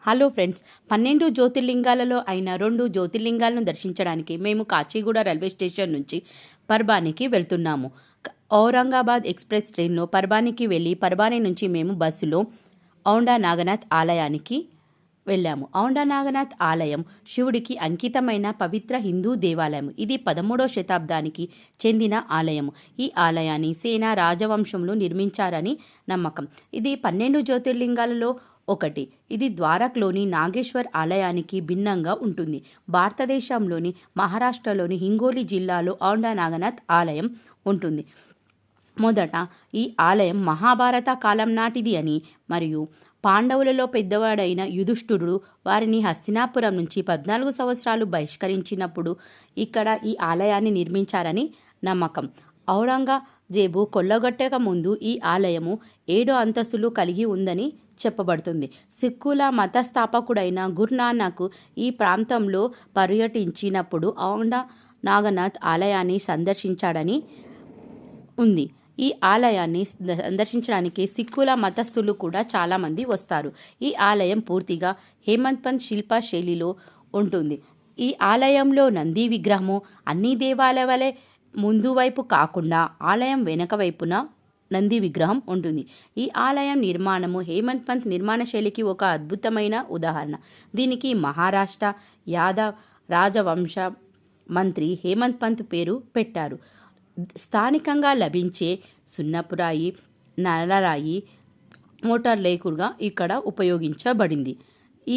Hello friends, 12 జ్యోతిర్లింగాలలో అయిన 2 జ్యోతిర్లింగాలను దర్శించడానికి మేము కాచిగూడ రైల్వే స్టేషన్ నుంచి పర్బానికి వెళ్తున్నాము. ఔరంగాబాద్ ఎక్స్ప్రెస్ ట్రైన్లో పర్బానికి వెళ్ళి పర్బాని నుంచి మేము బస్సులో ఔండా నాగనాథ్ ఆలయానికి వెళ్ళాము. ఔండా నాగనాథ్ ఆలయం శివుడికి అంకితమైన పవిత్ర హిందూ దేవాలయం. ఇది 13వ శతాబ్దానికి చెందిన ఆలయం. ఈ ఆలయాన్ని సేన రాజవంశంలో నిర్మించారని నమ్మకం. ఇది 12 జ్యోతిర్లింగాలలో ఒకటి. ఇది ద్వారక్లోని నాగేశ్వర్ ఆలయానికి భిన్నంగా ఉంటుంది. భారతదేశంలోని మహారాష్ట్రలోని హింగోలి జిల్లాలో ఔండా నాగనాథ్ ఆలయం ఉంటుంది. మొదట ఈ ఆలయం మహాభారత కాలం నాటిది అని మరియు పాండవులలో పెద్దవాడైన యుధిష్ఠిరుడు వారిని హస్తినాపురం నుంచి 14 సంవత్సరాలు బహిష్కరించినప్పుడు ఇక్కడ ఈ ఆలయాన్ని నిర్మించారని నమ్మకం. ఔరంగజేబు కొల్లగొట్టక ముందు ఈ ఆలయము 7 అంతస్తులు కలిగి ఉందని చెప్పబడుతుంది. సిక్కుల మత స్థాపకుడైన గురునానక్ ఈ ప్రాంతంలో పర్యటించినప్పుడు ఔండా నాగనాథ్ ఆలయాన్ని సందర్శించాడని ఉంది. ఈ ఆలయాన్ని సందర్శించడానికి సిక్కుల మతస్థులు కూడా చాలామంది వస్తారు. ఈ ఆలయం పూర్తిగా హేమంత్ శిల్ప శైలిలో ఉంటుంది. ఈ ఆలయంలో నంది విగ్రహము అన్ని దేవాలయాల వలె ముందు వైపు కాకుండా ఆలయం వెనక వైపున నంది విగ్రహం ఉంటుంది. ఈ ఆలయం నిర్మాణము హేమంత్ నిర్మాణ శైలికి ఒక అద్భుతమైన ఉదాహరణ. దీనికి మహారాష్ట్ర యాదవ్ రాజవంశ మంత్రి హేమంత్ పేరు పెట్టారు. స్థానికంగా లభించే సున్నపురాయి, నల్లరాయి మోటార్ లేకుగా ఇక్కడ ఉపయోగించబడింది. ఈ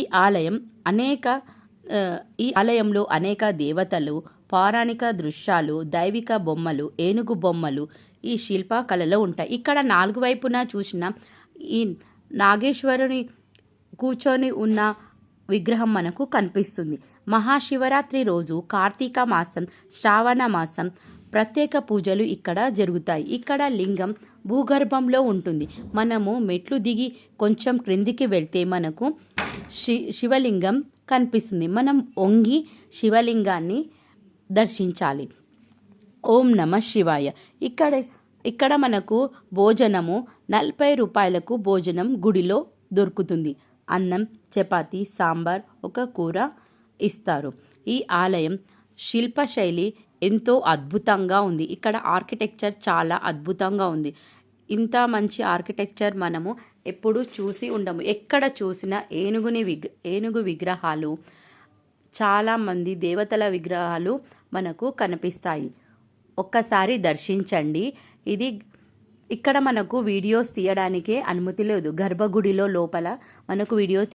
ఆలయంలో అనేక దేవతలు, పౌరాణిక దృశ్యాలు, దైవిక బొమ్మలు, ఏనుగు బొమ్మలు ఈ శిల్పకళలో ఉంటాయి. ఇక్కడ 4 వైపున చూసిన ఈ నాగేశ్వరుని కూర్చొని ఉన్న విగ్రహం మనకు కనిపిస్తుంది. మహాశివరాత్రి రోజు, కార్తీక మాసం, శ్రావణ మాసం ప్రత్యేక పూజలు ఇక్కడ జరుగుతాయి. ఇక్కడ లింగం భూగర్భంలో ఉంటుంది. మనము మెట్లు దిగి కొంచెం క్రిందికి వెళ్తే మనకు శివలింగం కనిపిస్తుంది. మనం వంగి శివలింగాన్ని దర్శించాలి. ఓం నమ శివాయ. ఇక్కడ మనకు భోజనము 40 రూపాయలకు భోజనం గుడిలో దొరుకుతుంది. అన్నం, చపాతి, సాంబార్, ఒక కూర ఇస్తారు. ఈ ఆలయం శిల్పశైలి ఎంతో అద్భుతంగా ఉంది. ఇక్కడ ఆర్కిటెక్చర్ చాలా అద్భుతంగా ఉంది. ఇంత మంచి ఆర్కిటెక్చర్ మనము ఎప్పుడు చూసి ఉండము. ఎక్కడ చూసినా ఏనుగు విగ్రహాలు, చాలామంది దేవతల విగ్రహాలు మనకు కనిపిస్తాయి. ఒక్కసారి దర్శించండి. ఇక్కడ మనకు వీడియోస్ తీయడానికే అనుమతి లేదు. గర్భగుడిలో లోపల మనకు వీడియో